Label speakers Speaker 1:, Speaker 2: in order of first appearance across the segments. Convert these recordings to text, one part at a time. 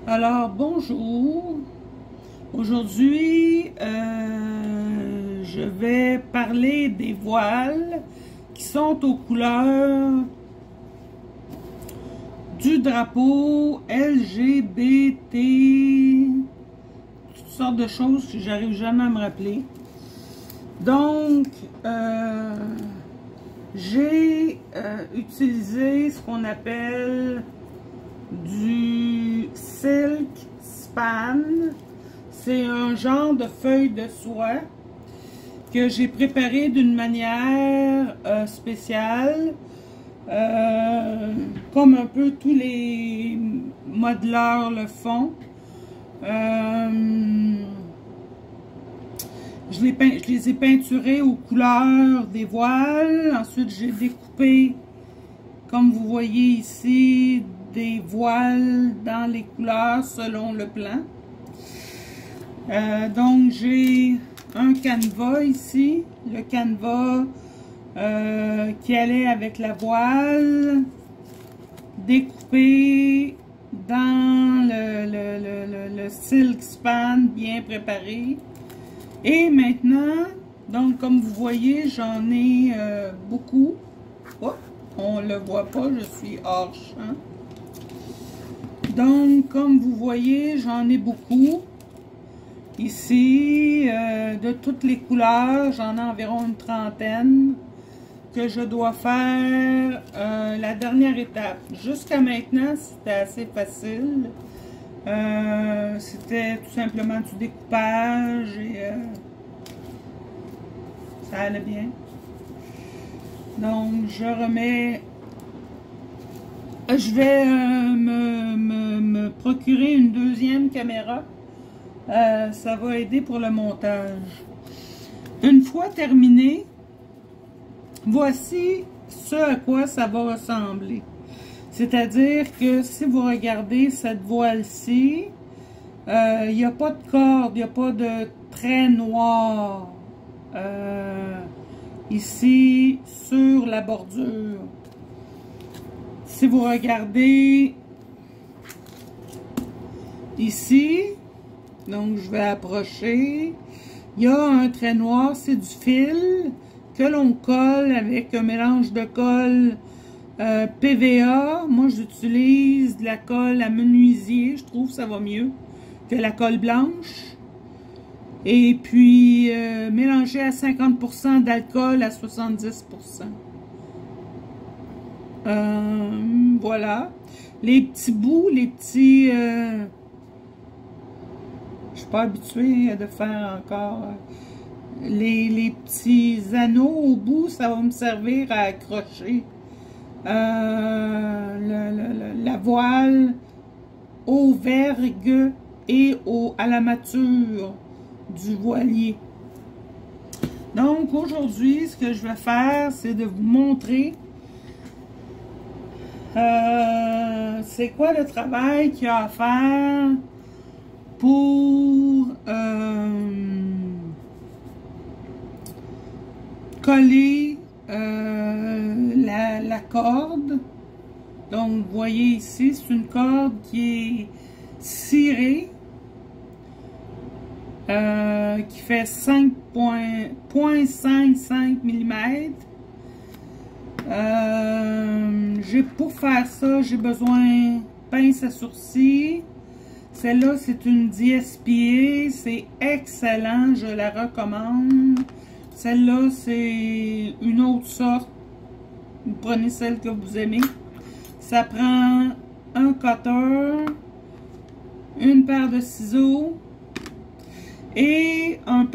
Speaker 1: Alors, bonjour. Aujourd'hui, je vais parler des voiles qui sont aux couleurs du drapeau LGBT, toutes sortes de choses que j'arrive jamais à me rappeler. Donc, j'ai utilisé ce qu'on appelle du silk span. C'est un genre de feuille de soie que j'ai préparé d'une manière spéciale, comme un peu tous les modeleurs le font. Je les ai peinturés aux couleurs des voiles. Ensuite, j'ai découpé, comme vous voyez ici, des voiles dans les couleurs selon le plan. Donc, j'ai un canevas ici. Le canevas qui allait avec la voile, découpé dans le silk span bien préparé. Et maintenant, donc comme vous voyez, j'en ai beaucoup. Oh, on le voit pas, je suis hors champ. Donc, comme vous voyez, j'en ai beaucoup. Ici, de toutes les couleurs, j'en ai environ une trentaine que je dois faire la dernière étape. Jusqu'à maintenant, c'était assez facile. C'était tout simplement du découpage et ça allait bien. Donc, je remets... Je vais me procurer une deuxième caméra. Ça va aider pour le montage. Une fois terminé, voici ce à quoi ça va ressembler. C'est-à-dire que si vous regardez cette voile-ci, il n'y a pas de corde, il n'y a pas de trait noir ici sur la bordure. Si vous regardez ici, donc je vais approcher, il y a un trait noir, c'est du fil que l'on colle avec un mélange de colle PVA. Moi j'utilise de la colle à menuisier, je trouve que ça va mieux que la colle blanche. Et puis mélangé à 50% d'alcool à 70%. Voilà. Les petits bouts, les petits... je suis pas habituée de faire encore... les petits anneaux au bout, ça va me servir à accrocher la voile au vergue et à la mâture du voilier. Donc aujourd'hui, ce que je vais faire, c'est de vous montrer c'est quoi le travail qu'il y a à faire pour coller la corde. Donc vous voyez ici, c'est une corde qui est cirée, qui fait 5,55 mm. Pour faire ça, j'ai besoin pince à sourcils. Celle-là, c'est une DSPA, c'est excellent, je la recommande. Celle-là, c'est une autre sorte. Vous prenez celle que vous aimez. Ça prend un cutter, une paire de ciseaux et un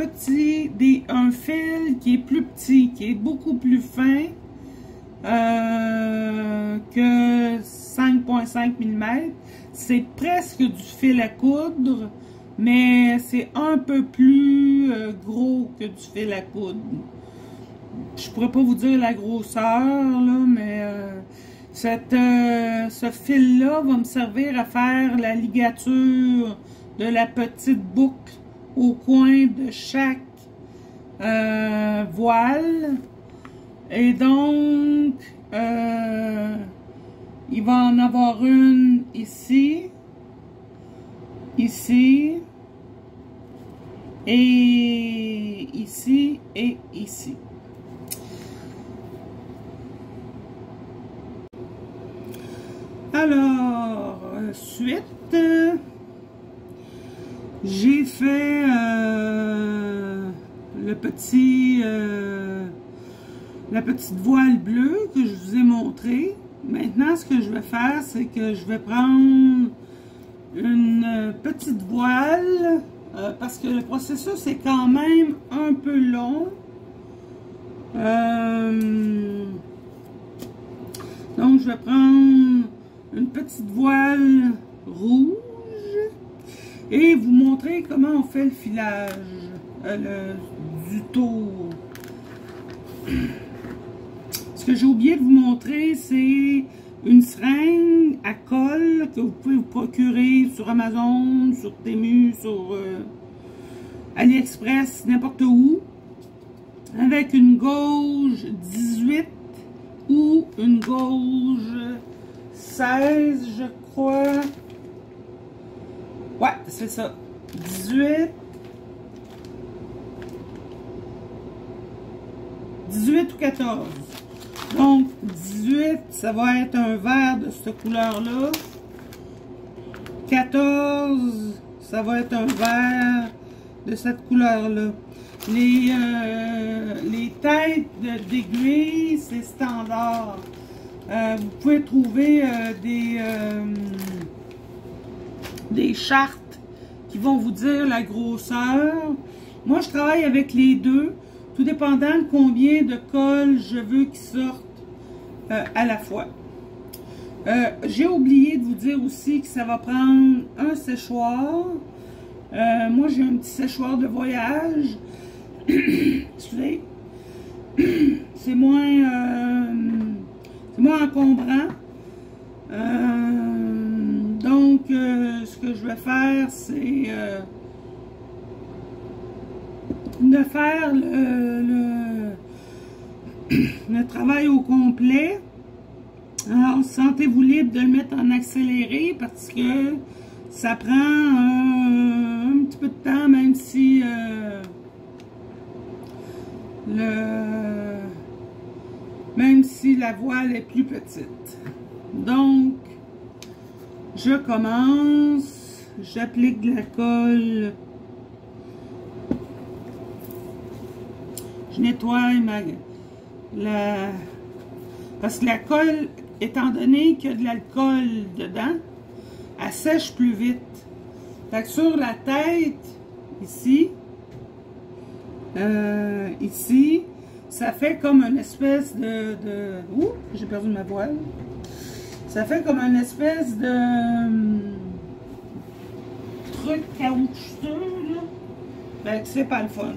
Speaker 1: fil qui est plus petit, qui est beaucoup plus fin que 5,5 mm. C'est presque du fil à coudre, mais c'est un peu plus gros que du fil à coudre. Je pourrais pas vous dire la grosseur, là, mais ce fil-là va me servir à faire la ligature de la petite boucle au coin de chaque voile. Et donc, il va en avoir une ici, ici, et ici, et ici. Alors, suite, j'ai fait la petite voile bleue que je vous ai montrée. Maintenant, ce que je vais faire, c'est que je vais prendre une petite voile parce que le processus est quand même un peu long. Donc, je vais prendre une petite voile rouge et vous montrer comment on fait le filage du tour. Ce que j'ai oublié de vous montrer, c'est une seringue à colle que vous pouvez vous procurer sur Amazon, sur Temu, sur AliExpress, n'importe où, avec une gauge 18 ou une gauge 16, je crois. Ouais, c'est ça. 18 ou 14. Donc, 18, ça va être un vert de cette couleur-là. 14, ça va être un vert de cette couleur-là. Les têtes d'aiguille, c'est standard. Vous pouvez trouver des chartes qui vont vous dire la grosseur. Moi, je travaille avec les deux, tout dépendant de combien de colle je veux qu'ils sortent à la fois. J'ai oublié de vous dire aussi que ça va prendre un séchoir. Moi, j'ai un petit séchoir de voyage. Excusez. C'est moins encombrant. Donc, ce que je vais faire, c'est de faire le travail au complet. Alors, sentez-vous libre de le mettre en accéléré parce que ça prend un petit peu de temps, même si la voile est plus petite. Donc, je commence, j'applique de la colle, je nettoie parce que la colle, étant donné qu'il y a de l'alcool dedans, elle sèche plus vite. Fait que sur la tête, ici, ça fait comme une espèce ouh, j'ai perdu ma voile. Ça fait comme une espèce de truc caoutchouteux, là. Ben, c'est pas le fun.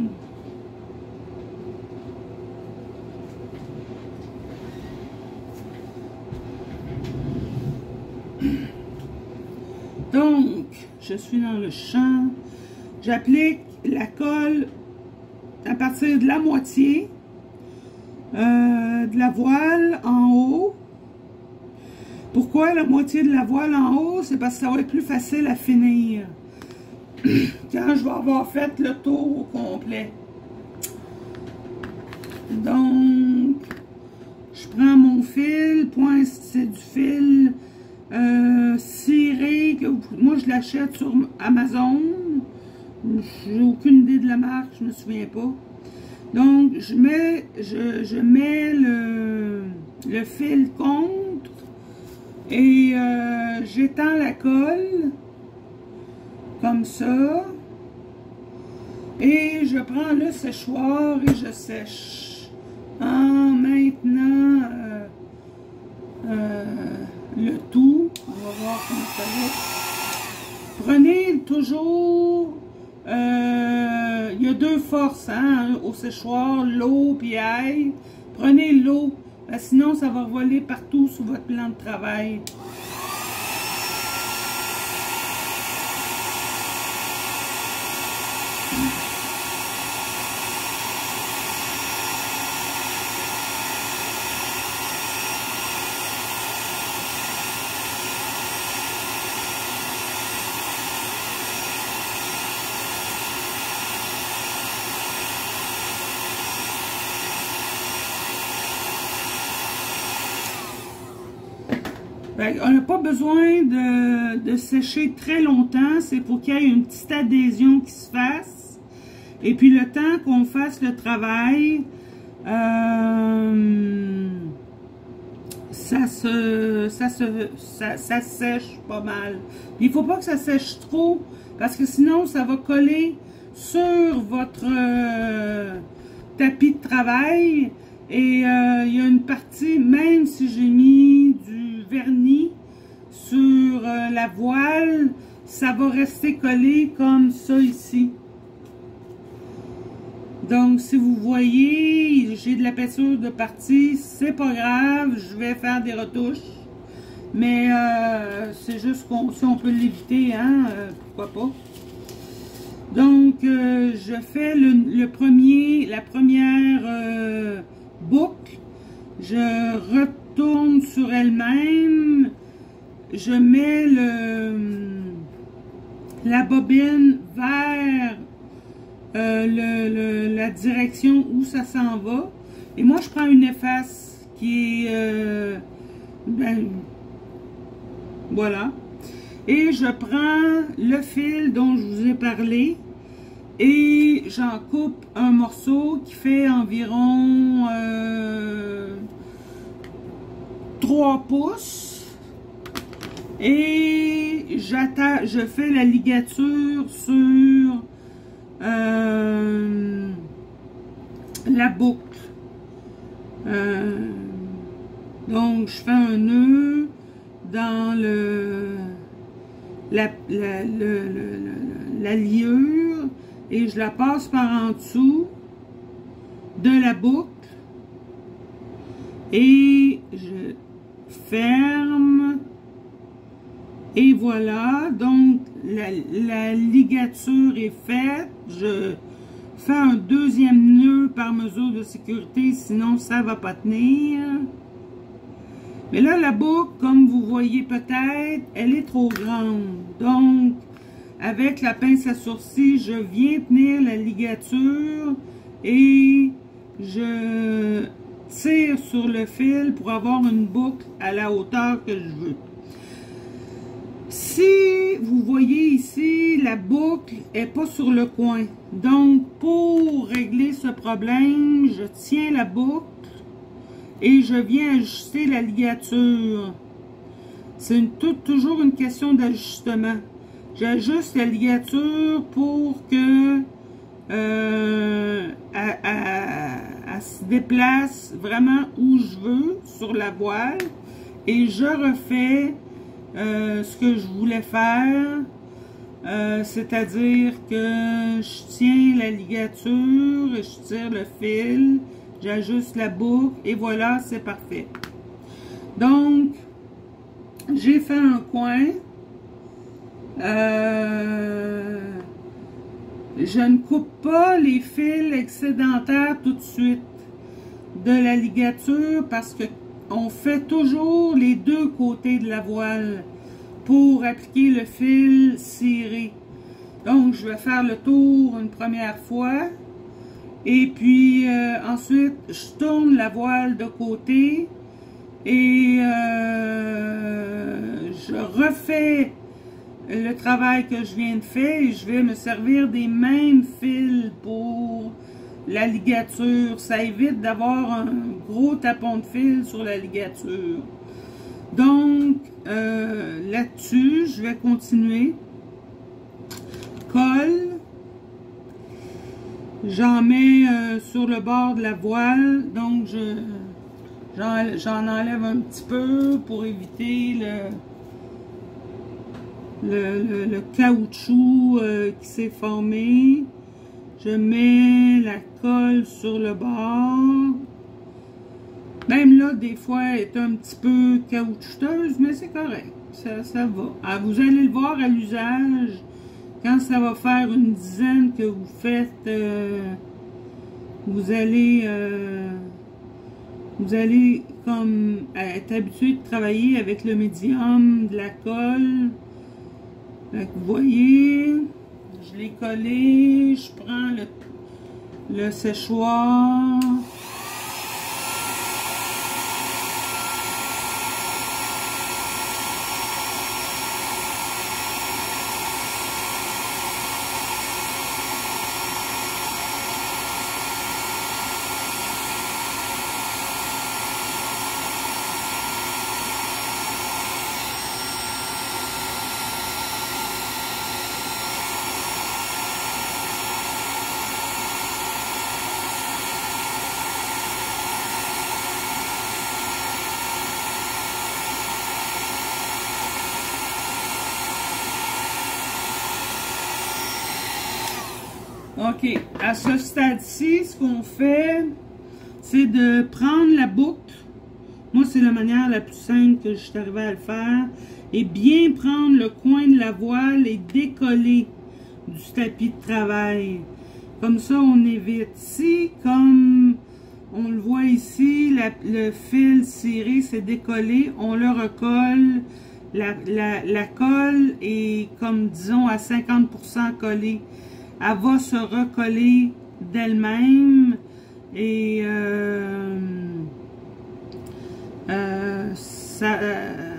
Speaker 1: Donc, je suis dans le champ. J'applique la colle à partir de la moitié de la voile en haut. Pourquoi la moitié de la voile en haut? C'est parce que ça va être plus facile à finir quand je vais avoir fait le tour au complet. Donc, je prends mon fil, point, c'est du fil ciré, que moi je l'achète sur Amazon. J'ai aucune idée de la marque, je me souviens pas. Donc, je mets le fil contre et j'étends la colle comme ça. Et je prends le séchoir et je sèche. Maintenant, le tout, on va voir comment ça va. Prenez toujours... il y a deux forces au séchoir, l'eau puis ail. Prenez l'eau, sinon ça va voler partout sur votre plan de travail. On n'a pas besoin de sécher très longtemps. C'est pour qu'il y ait une petite adhésion qui se fasse. Et puis le temps qu'on fasse le travail, ça sèche pas mal. Il ne faut pas que ça sèche trop, parce que sinon ça va coller sur votre tapis de travail. Et il y a une partie, même si j'ai mis du vernis sur la voile, ça va rester collé comme ça ici. Donc, si vous voyez, j'ai de la peinture de partie, c'est pas grave, je vais faire des retouches. Mais c'est juste si on peut l'éviter, hein, pourquoi pas. Donc, je fais la première boucle. Je retourne sur elle-même. Je mets la bobine vers la direction où ça s'en va. Et moi, je prends une efface qui est... voilà. Et je prends le fil dont je vous ai parlé et j'en coupe un morceau qui fait environ 3 pouces. Et je fais la ligature sur la boucle. Donc, je fais un nœud dans la liure et je la passe par en dessous de la boucle et je ferme et voilà. Donc la ligature est faite. Je fais un deuxième nœud par mesure de sécurité, sinon ça va pas tenir. Mais là, la boucle, comme vous voyez peut-être, elle est trop grande. Donc, avec la pince à sourcils, je viens tenir la ligature et je tire sur le fil pour avoir une boucle à la hauteur que je veux. Si vous voyez ici, la boucle n'est pas sur le coin. Donc, pour régler ce problème, je tiens la boucle et je viens ajuster la ligature. C'est toujours une question d'ajustement. J'ajuste la ligature pour que elle se déplace vraiment où je veux sur la voile. Et je refais ce que je voulais faire. C'est-à-dire que je tiens la ligature, je tire le fil, j'ajuste la boucle et voilà, c'est parfait. Donc, j'ai fait un coin. Je ne coupe pas les fils excédentaires tout de suite de la ligature parce que on fait toujours les deux côtés de la voile pour appliquer le fil ciré. Donc, je vais faire le tour une première fois. Et puis, ensuite, je tourne la voile de côté. Et je refais le travail que je viens de faire. Et je vais me servir des mêmes fils pour la ligature. Ça évite d'avoir un gros tapon de fil sur la ligature. Donc, là-dessus, je vais continuer. Colle. J'en mets sur le bord de la voile. Donc, j'en enlève un petit peu pour éviter le caoutchouc qui s'est formé. Je mets la colle sur le bord. Même là, des fois, elle est un petit peu caoutchouteuse, mais c'est correct. Ça va. Ah, vous allez le voir à l'usage. Quand ça va faire une dizaine que vous faites, vous allez comme être habitué de travailler avec le médium de la colle. Donc, vous voyez, je l'ai collé, je prends le séchoir. OK. À ce stade-ci, ce qu'on fait, c'est de prendre la boucle. Moi, c'est la manière la plus simple que je suis arrivée à le faire. Et bien prendre le coin de la voile et décoller du tapis de travail. Comme ça, on évite. Si, comme on le voit ici, le fil ciré s'est décollé, on le recolle. La colle est, comme disons, à 50% collée. Elle va se recoller d'elle-même et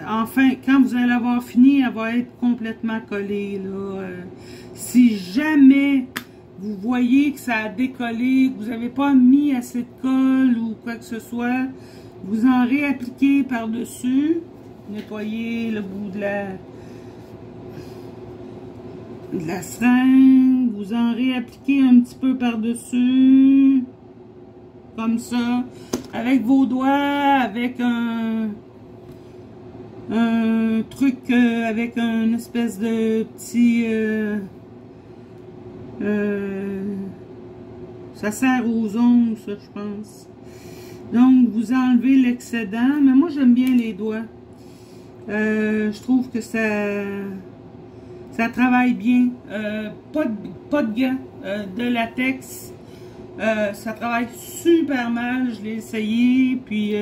Speaker 1: enfin, quand vous allez avoir fini, elle va être complètement collée, là. Si jamais vous voyez que ça a décollé, que vous n'avez pas mis assez de colle ou quoi que ce soit, vous en réappliquez par-dessus. Nettoyez le bout de la seringue, vous en réappliquez un petit peu par-dessus, comme ça, avec vos doigts, avec un truc, avec une espèce de petit, ça sert aux ongles, ça, je pense. Donc, vous enlevez l'excédent, mais moi, j'aime bien les doigts. Je trouve que ça travaille bien. Pas de gants de latex. Ça travaille super mal. Je l'ai essayé. Puis,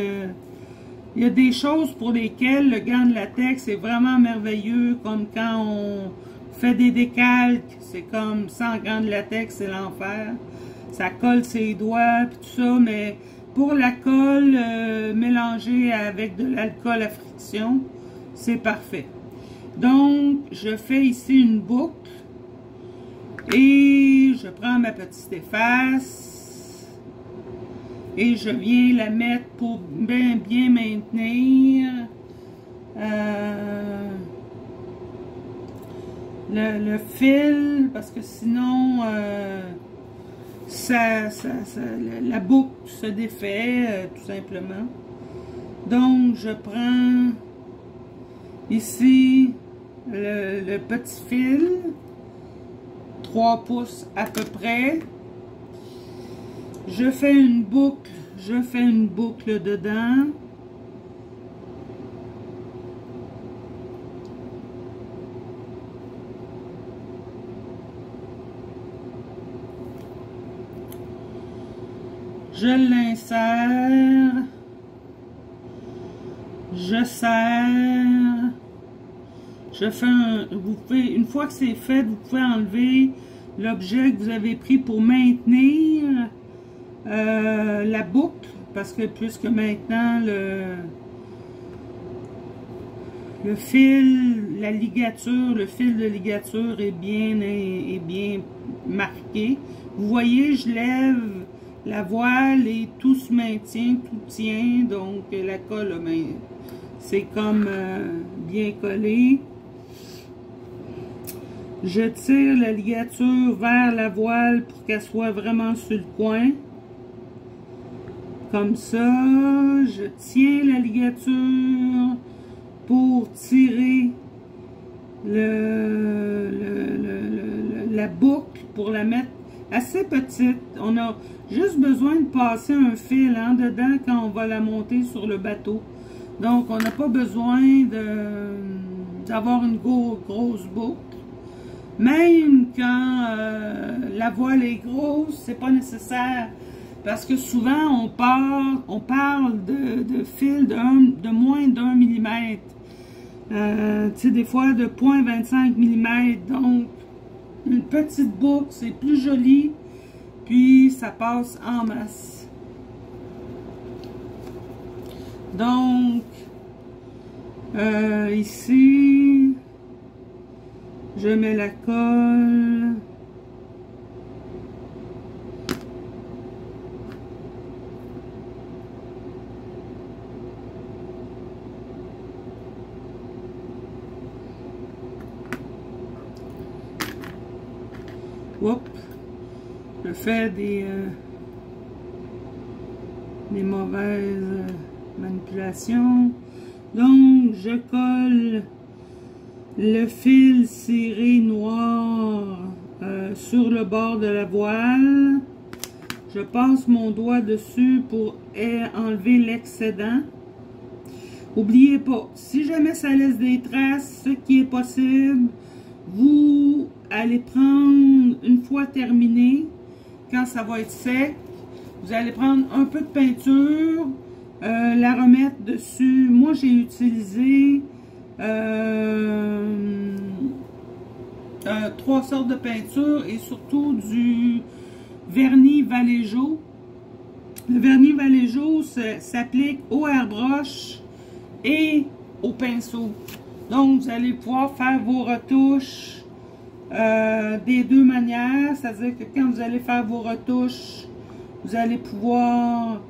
Speaker 1: il y a des choses pour lesquelles le gant de latex est vraiment merveilleux. Comme quand on fait des décalques. C'est comme sans gant de latex, c'est l'enfer. Ça colle ses doigts puis tout ça. Mais pour la colle mélangée avec de l'alcool à friction, c'est parfait. Donc, je fais ici une boucle et je prends ma petite efface et je viens la mettre pour bien maintenir le fil, parce que sinon la boucle se défait tout simplement. Donc, je prends ici le petit fil, 3 pouces à peu près. Je fais une boucle dedans. Je l'insère. Je serre. Je fais une fois que c'est fait, vous pouvez enlever l'objet que vous avez pris pour maintenir la boucle, parce que puisque maintenant le fil, le fil de ligature est bien marqué. Vous voyez, je lève la voile et tout se maintient, tout tient, donc la colle, c'est comme bien collé. Je tire la ligature vers la voile pour qu'elle soit vraiment sur le coin. Comme ça, je tiens la ligature pour tirer la boucle, pour la mettre assez petite. On a juste besoin de passer un fil dedans quand on va la monter sur le bateau. Donc, on n'a pas besoin d'avoir une grosse boucle. Même quand la voile est grosse, c'est pas nécessaire. Parce que souvent, on parle de fil de moins d'1 millimètre. Tu sais, des fois de 0,25 mm. Donc, une petite boucle, c'est plus joli. Puis, ça passe en masse. Donc, ici, je mets la colle. Oups, je fais des mauvaises manipulations. Donc, je colle le fil ciré noir sur le bord de la voile. Je passe mon doigt dessus pour enlever l'excédent. N'oubliez pas, si jamais ça laisse des traces, ce qui est possible, vous allez prendre, une fois terminé, quand ça va être sec, vous allez prendre un peu de peinture, la remettre dessus. Moi, j'ai utilisé 3 sortes de peinture et surtout du vernis Vallejo. Le vernis Vallejo s'applique au airbrush et au pinceau. Donc, vous allez pouvoir faire vos retouches des deux manières. C'est-à-dire que quand vous allez faire vos retouches, vous allez pouvoir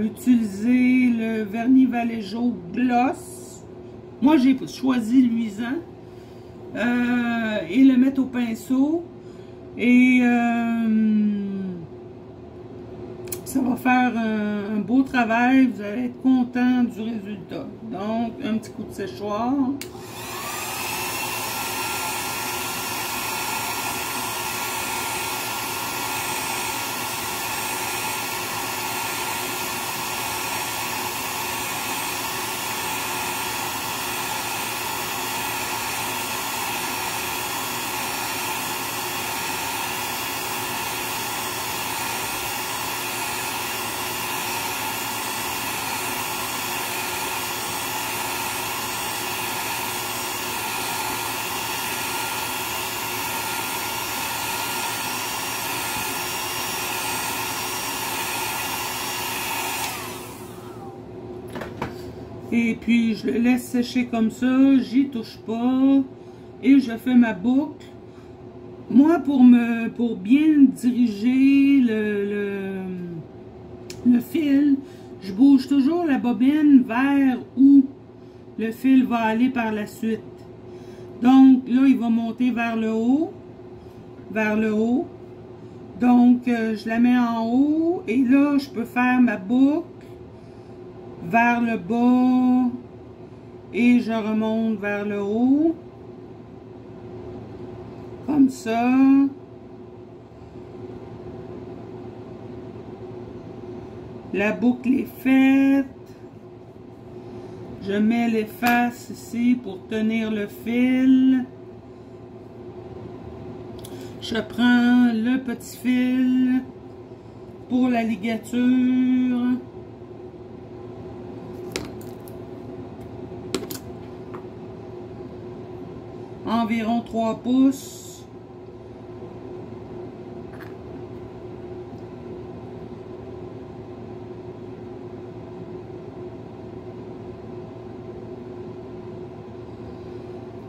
Speaker 1: utiliser le vernis Vallejo gloss. Moi, j'ai choisi luisant. Et le mettre au pinceau. Et ça va faire un beau travail. Vous allez être content du résultat. Donc, un petit coup de séchoir. Et puis je le laisse sécher comme ça, j'y touche pas et je fais ma boucle. Moi, pour bien diriger le fil, je bouge toujours la bobine vers où le fil va aller par la suite. Donc là, il va monter vers le haut, Donc je la mets en haut et là, je peux faire ma boucle vers le bas et je remonte vers le haut comme ça. La boucle est faite. Je mets les faces ici pour tenir le fil. Je prends le petit fil pour la ligature. Environ 3 pouces.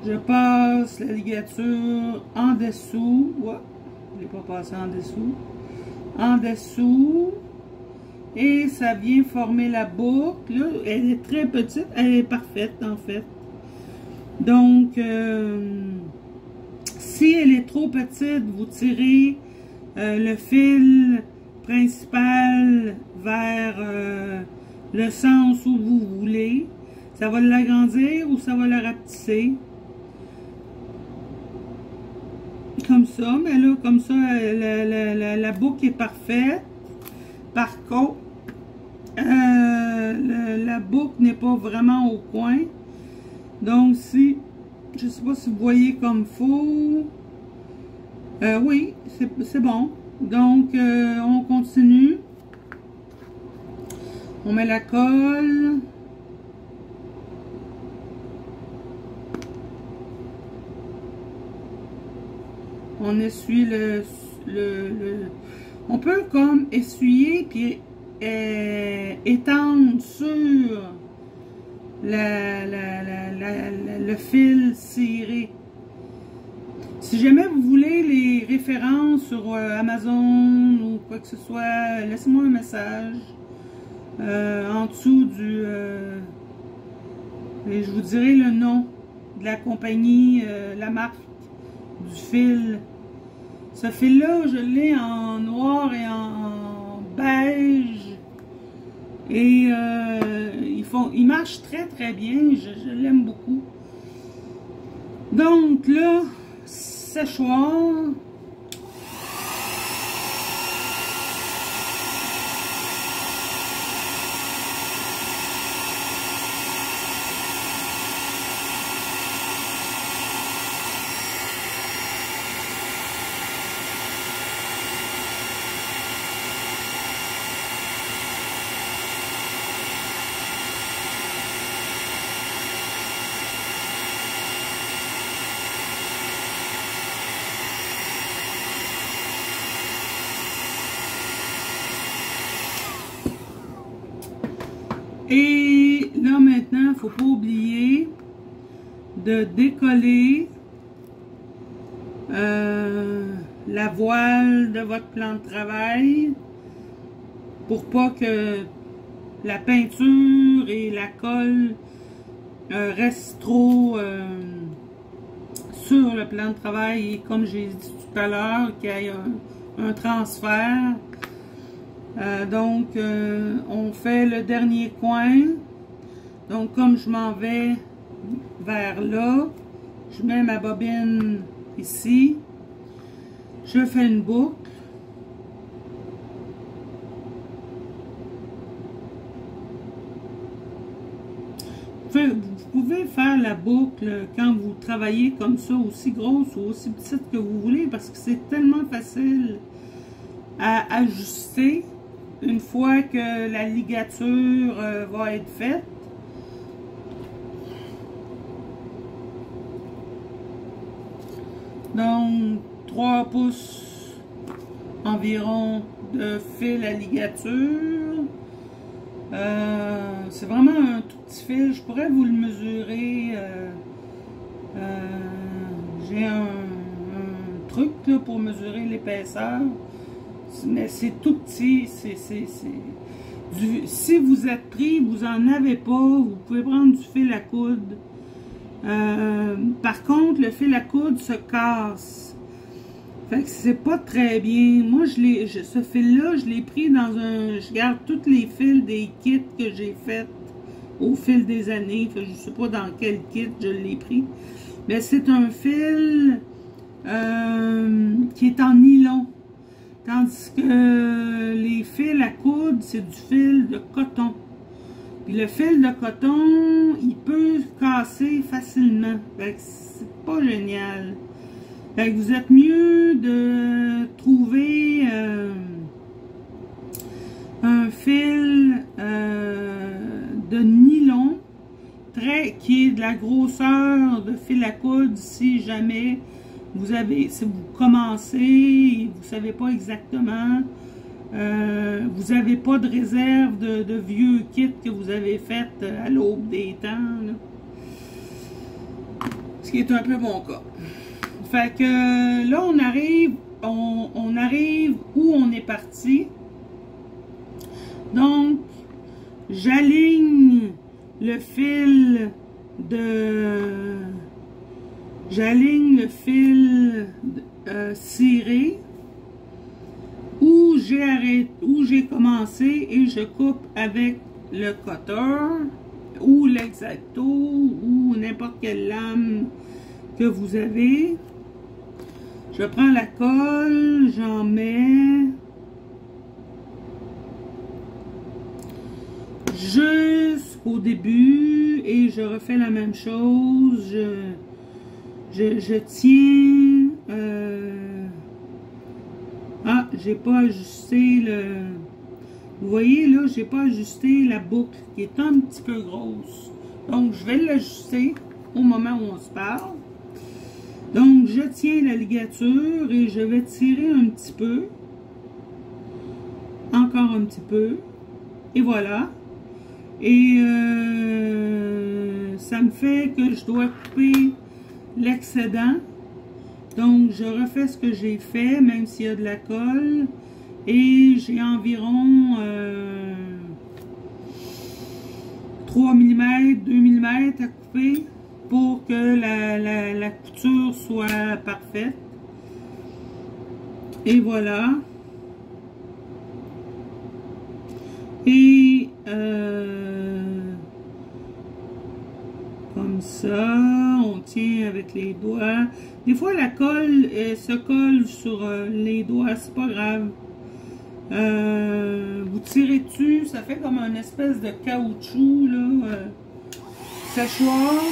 Speaker 1: Je passe la ligature en dessous. Ouais, je ne l'ai pas passé en dessous. En dessous. Et ça vient former la boucle. Là, elle est très petite. Elle est parfaite en fait. Donc, si elle est trop petite, vous tirez le fil principal vers le sens où vous voulez. Ça va l'agrandir ou ça va le rapetisser. Comme ça, mais là, comme ça, la boucle est parfaite. Par contre, la boucle n'est pas vraiment au coin. Donc, si, je ne sais pas si vous voyez comme faut. Oui, c'est bon. Donc, on continue. On met la colle. On essuie on peut comme essuyer puis étendre sur le fil ciré. Si jamais vous voulez les références sur Amazon ou quoi que ce soit, laissez-moi un message en dessous du... et je vous dirai le nom de la compagnie, la marque du fil. Ce fil-là, je l'ai en noir et en beige. Et il marche très très bien. Je l'aime beaucoup. Donc là, séchoir. Et là maintenant, il ne faut pas oublier de décoller la voile de votre plan de travail pour pas que la peinture et la colle restent trop sur le plan de travail. Et comme j'ai dit tout à l'heure, qu'il y ait un transfert. Donc, on fait le dernier coin. Donc, comme je m'en vais vers là, je mets ma bobine ici. Je fais une boucle. Vous pouvez faire la boucle quand vous travaillez comme ça, aussi grosse ou aussi petite que vous voulez, parce que c'est tellement facile à ajuster. Une fois que la ligature va être faite, donc 3 pouces environ de fil à ligature. C'est vraiment un tout petit fil, je pourrais vous le mesurer. J'ai un truc là, pour mesurer l'épaisseur. Mais c'est tout petit, si vous êtes pris, vous en avez pas, vous pouvez prendre du fil à coudre. Par contre, le fil à coudre se casse. Fait que c'est pas très bien. Moi, ce fil-là, je l'ai pris dans un... Je garde tous les fils des kits que j'ai fait au fil des années. Fait que je sais pas dans quel kit je l'ai pris. Mais c'est un fil qui est en nylon. Tandis que les fils à coudre, c'est du fil de coton. Puis le fil de coton, il peut casser facilement. Fait que c'est pas génial. Fait que vous êtes mieux de trouver un fil de nylon qui est de la grosseur de fil à coudre si jamais si vous commencez et vous ne savez pas exactement, vous n'avez pas de réserve de vieux kits que vous avez fait à l'aube des temps, là. Ce qui est un peu mon cas. Fait que là, on arrive où on est parti. Donc, j'aligne le fil ciré où j'ai commencé et je coupe avec le cutter ou l'exacto ou n'importe quelle lame que vous avez. Je prends la colle, j'en mets jusqu'au début et je refais la même chose. Je tiens. Ah, j'ai pas ajusté le. Vous voyez là, j'ai pas ajusté la boucle qui est un petit peu grosse. Donc je vais l'ajuster au moment où on se parle. Donc je tiens la ligature et je vais tirer un petit peu. Encore un petit peu. Et voilà. Et ça me fait que je dois couper l'excédent. Donc je refais ce que j'ai fait, même s'il y a de la colle. Et j'ai environ 3 mm, 2 mm à couper pour que la couture soit parfaite. Et voilà. Et comme ça, on tient avec les doigts. Des fois, la colle se colle sur les doigts, c'est pas grave. Vous tirez dessus, ça fait comme une espèce de caoutchouc, là, séchoir.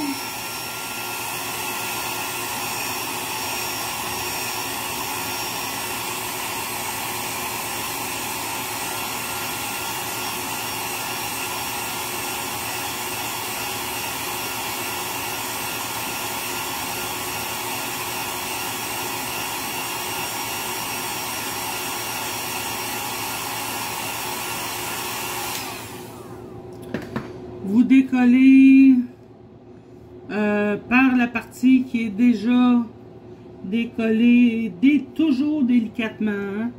Speaker 1: Vous décollez par la partie qui est déjà décollée, toujours délicatement, hein?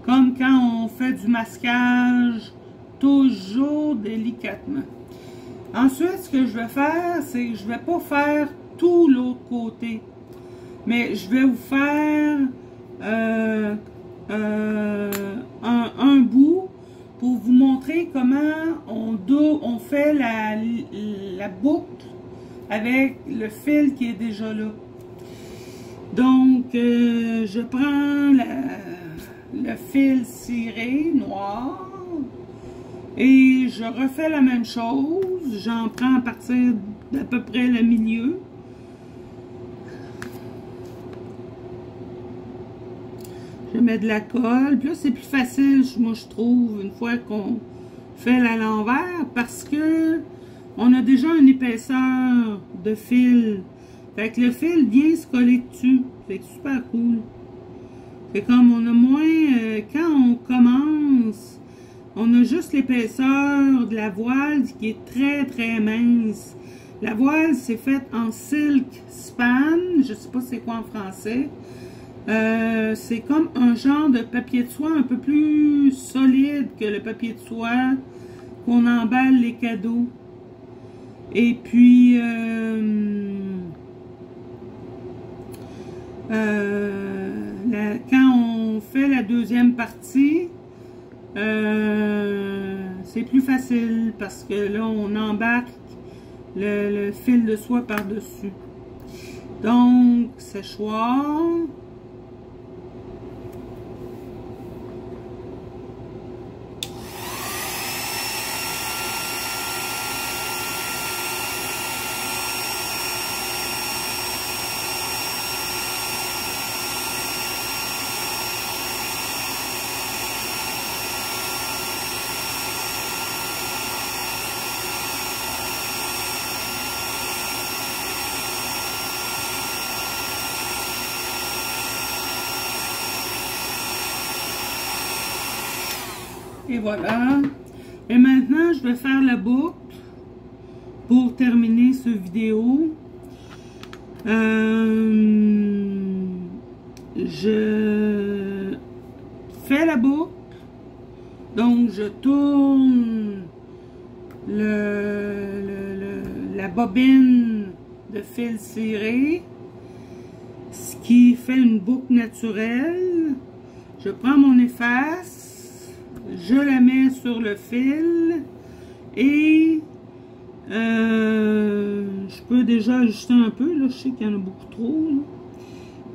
Speaker 1: Comme quand on fait du masquage, toujours délicatement. Ensuite, ce que je vais faire, c'est que je vais pas faire tout l'autre côté, mais je vais vous faire un bout pour vous montrer comment on fait la boucle avec le fil qui est déjà là. Donc, je prends le fil ciré noir et je refais la même chose. J'en prends à partir d'à peu près le milieu. Je mets de la colle, puis là c'est plus facile, moi je trouve, une fois qu'on fait à l'envers, parce que on a déjà une épaisseur de fil. Fait que le fil vient se coller dessus. Fait que super cool. Fait comme on a moins, quand on commence, on a juste l'épaisseur de la voile qui est très très mince. La voile c'est faite en silk span, je sais pas c'est quoi en français. C'est comme un genre de papier de soie un peu plus solide que le papier de soie qu'on emballe les cadeaux. Et puis, quand on fait la deuxième partie, c'est plus facile parce que là, on embarque le fil de soie par-dessus. Donc, séchoir. Et voilà. Et maintenant, je vais faire la boucle pour terminer cette vidéo. Je fais la boucle. Donc, je tourne la bobine de fil ciré, ce qui fait une boucle naturelle. Je prends mon efface. Je la mets sur le fil et je peux déjà ajuster un peu. Là, je sais qu'il y en a beaucoup trop. Là.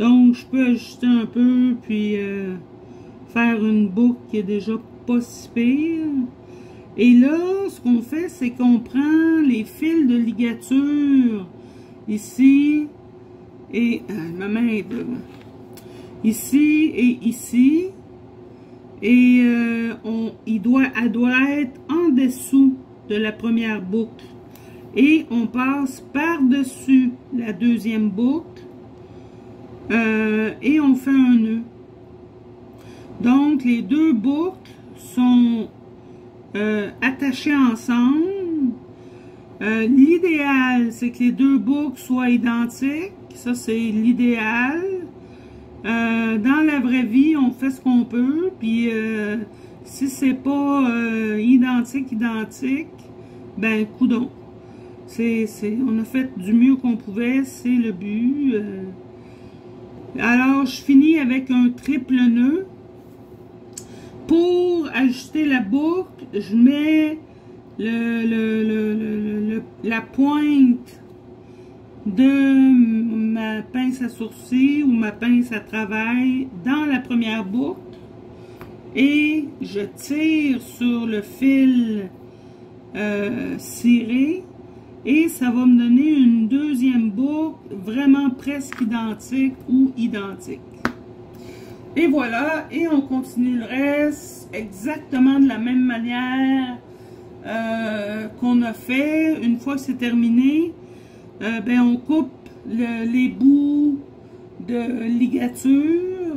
Speaker 1: Donc, je peux ajuster un peu puis faire une boucle qui est déjà pas si pire. Et là, ce qu'on fait, c'est qu'on prend les fils de ligature ici et ma main est là. Ici et ici. Et elle doit être en dessous de la première boucle. Et on passe par-dessus la deuxième boucle. Et on fait un nœud. Donc, les deux boucles sont attachées ensemble. L'idéal, c'est que les deux boucles soient identiques. Ça, c'est l'idéal. Dans la vraie vie, on fait ce qu'on peut, puis si c'est pas identique, ben coudonc. On a fait du mieux qu'on pouvait, c'est le but. Alors, je finis avec un triple nœud. Pour ajuster la boucle, je mets la pointe de ma pince à sourcils ou ma pince à travail dans la première boucle et je tire sur le fil ciré et ça va me donner une deuxième boucle vraiment presque identique ou identique. Et voilà, et on continue le reste exactement de la même manière qu'on a fait. Une fois que c'est terminé, ben on coupe les bouts de ligature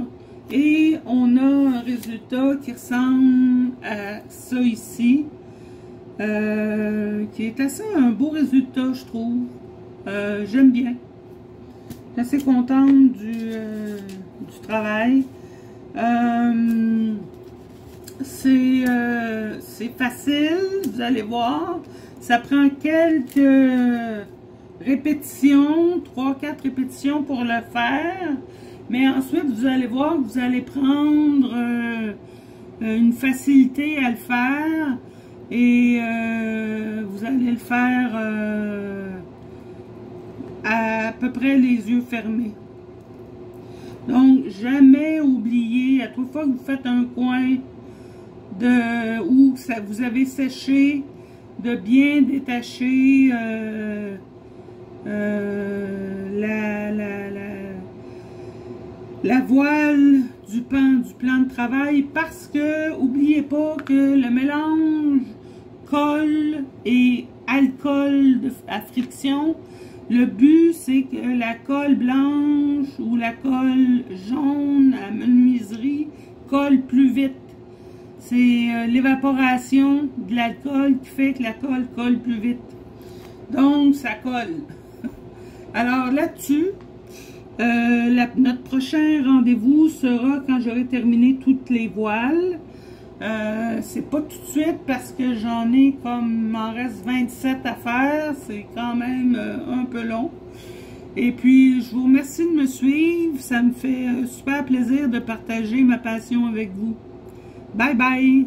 Speaker 1: et on a un résultat qui ressemble à ça ici, qui est assez un beau résultat, je trouve. J'aime bien. Je suis assez contente du travail. C'est facile, vous allez voir. Ça prend quelques répétitions, 3-4 répétitions pour le faire. Mais ensuite, vous allez voir que vous allez prendre une facilité à le faire. Et vous allez le faire à peu près les yeux fermés. Donc, jamais oublier, à toute fois que vous faites un coin où vous avez séché, de bien détacher la voile du plan de travail, parce que, oubliez pas que le mélange colle et alcool à friction, le but c'est que la colle blanche ou la colle jaune à menuiserie colle plus vite. C'est l'évaporation de l'alcool qui fait que la colle colle plus vite. Donc ça colle. Alors là-dessus, notre prochain rendez-vous sera quand j'aurai terminé toutes les voiles. C'est pas tout de suite parce que j'en ai comme, il m'en reste 27 à faire, c'est quand même un peu long. Et puis je vous remercie de me suivre, ça me fait super plaisir de partager ma passion avec vous. Bye bye!